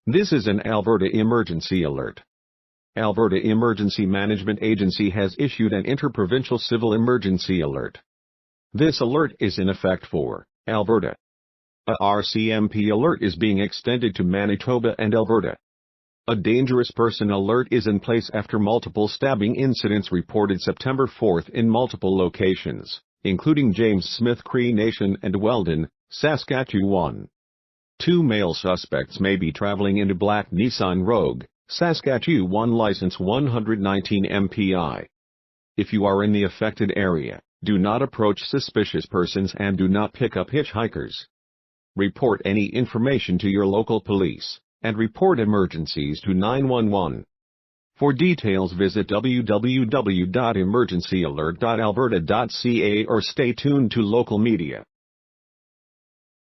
This is an Alberta emergency alert. Alberta Emergency Management Agency has issued an interprovincial civil emergency alert. This alert is in effect for Alberta. A RCMP alert is being extended to Manitoba and Alberta. A dangerous person alert is in place after multiple stabbing incidents reported September 4 in multiple locations, including James Smith Cree Nation and Weldon, Saskatchewan. 2 male suspects may be traveling in a black Nissan Rogue, Saskatchewan license 119 MPI. If you are in the affected area, do not approach suspicious persons and do not pick up hitchhikers. Report any information to your local police, and report emergencies to 911. For details visit www.emergencyalert.alberta.ca or stay tuned to local media.